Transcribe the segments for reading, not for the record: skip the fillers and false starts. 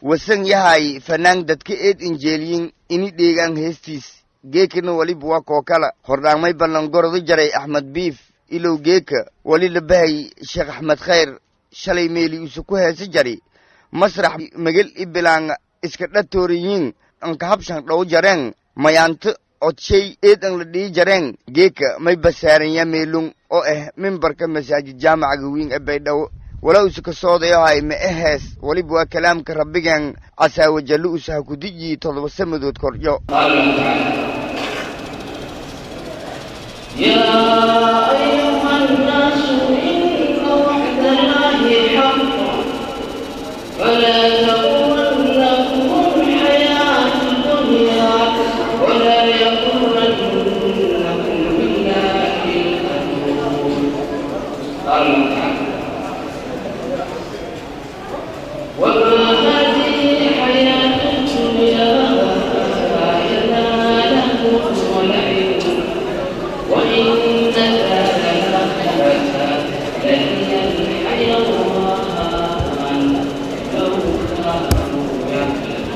wasan yahay fanaan dadka eed injeeliyin ini deegaan heestiis geekana waliba waa koo kala hordhaamay ballangordo jaray axmed biif ilow geeka wali la bahay sheekh axmed khayr shalay meeli usu ku heesa jari masrax magal ibilaan iska dhatooriyiin anka habshan dhow jareen mayaanto odshay eedan la dhii jareen geeka may basaaranya meelung oo mimbarka masaajid jaamacaga wiin ee baydhabo walow iska soodayahay ma ahees waliba waa kalaamka rabbigan casaa wajallu usaha ku diji 7 samadood korjo يا أيها الناس إن وعد الله حق فلا تغرنكم الحياة الدنيا ولا يغرنكم بالله الغرور وما هذه الحياة الدنيا إلا لهو ولعب وإن الآخرة لهي الحيوان لو كانوا يعلمون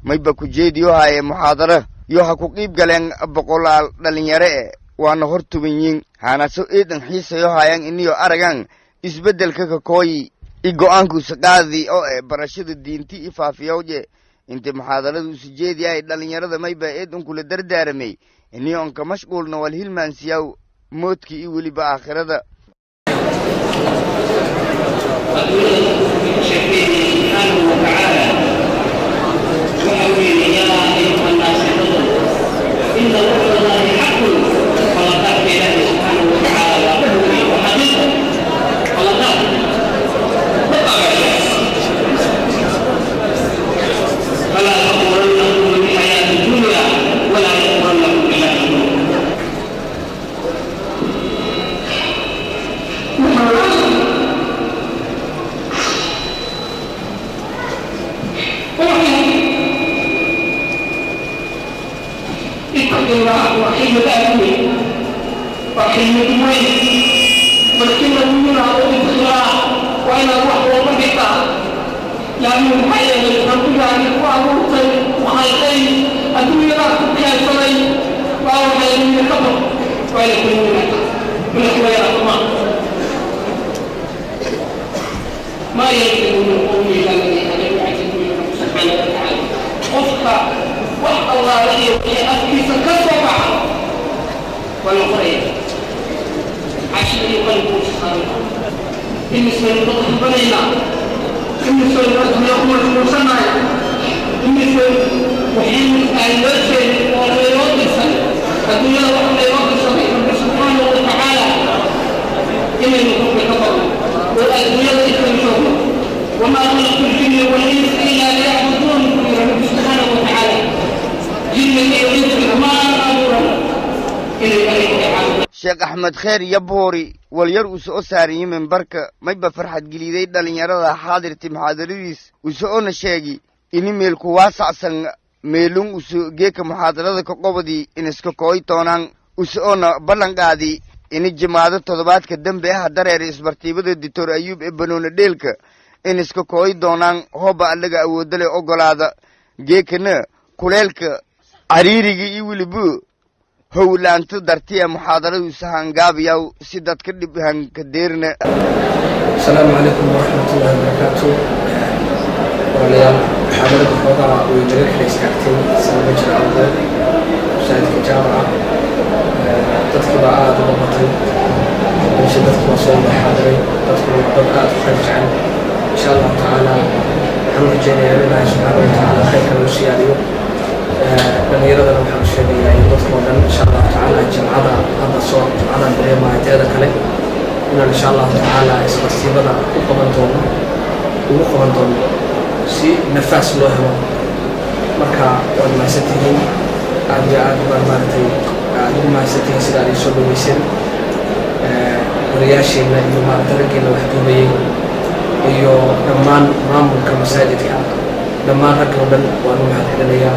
mayba ku jeediyo haye muxaadara iyo ha ku qiib galeen boqolaal dhalinyare waana hortubanyiin hanaso eedan xiisayo hayaan iniyo aragan isbeddelka ka kooyi go'aanku saqaadi oo barashada diinti ifaafiyowje inta muxaadaradu si jeediyay dhalinyarada mayba eedan kula dardaaramay iniyo anka mashquulna wal hilmaansiyaw moodki iyo waliba aakhirada ما يلزم من قومه الذي يعتدون سبحانه وتعالى وفق وحق الله الذي في سكت وبعض والمخرج عشان يقلبوا سبحانه بالنسبه للطفل بنينا بالنسبه للرجل يقول المسمى بالنسبه وحين الوجه والرياض الدنيا والرياض الصغير سبحانه وتعالى إلى النفوق كفروا والأدوية يستمشون وما خلقت الجن والإنس إلا ليعبدون رب سبحانه وتعالى جن يريد ما أمرهم إلى الإله sheekh axmed khayr yabhoori walyar uso o saariyey membarka mayba farxad geliday dhalinyarada xaadirti muxaadaradiis uso ona sheegi ini meelku waasacsan meelung uso geeka muxaadarada ka qobadii iniska kooy toonaan uso ona ballanqaadii ini jimaado toddobaadka dambe dareer isbartiibada dictor ayuub ee banoona dheelka iniska kooy doonaan hooba allaga awoodale ogolaada geekana kuleelka cariiriga iyo weliba howlaanto dartiya muxaadaradu sahangaabyaw si dadka dhibhan ka deerna السلام عليكم ورحمة الله وبركاته وليال محاضرة الفضاء ويدرك ليسكاكتين سنة مجرى أرضي سعيد الجامعة تدخل عاد ومطل إن شاء تدخل صوم محاضري تدخل طبقات خرج عنه إن شاء الله تعالى حمد الجنة لله سبحانه وتعالى خير الوسيالي لن يرد محمد الشيخ يعني تدخل إن شاء الله تعالى الجمعة هذا الصوم جمعة بريمة اعتيادة كلي إن شاء الله تعالى استغفرنا وقبضون si nafaas loo helo marka waad mahadsantihiin aad iyo aad baan maaragtay aad ugu mahadsantihiin sida ay soo dhaweyseen wariyaasheena iyo maaragtay raggeena wax duubayey iyo dhammaan maamulka masaajidka dhammaan ragga oo dhan waan u mahadcelinayaa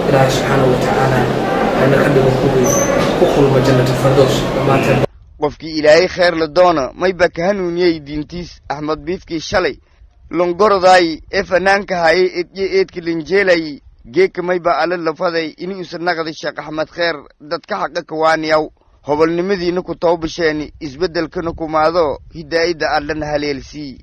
ilaahay subxaanahu watacaala hana ka dhigo kuwii ku kulma jannatu firdaws dhammaanteen qofkii ilaahay khayr la doona mayba ka hanuuniyey diintiis axmed biifkii shalay longoroday ee fanaanka hayay eedka linjeelay geeka mayba ala lafaday inuu sanaqada Sheekh Axmed Kheer dadka xaqa kawaaniyaw hobolnimadiina ku toobasheen isbedelkana kumaado hidaayada Allana haleelsi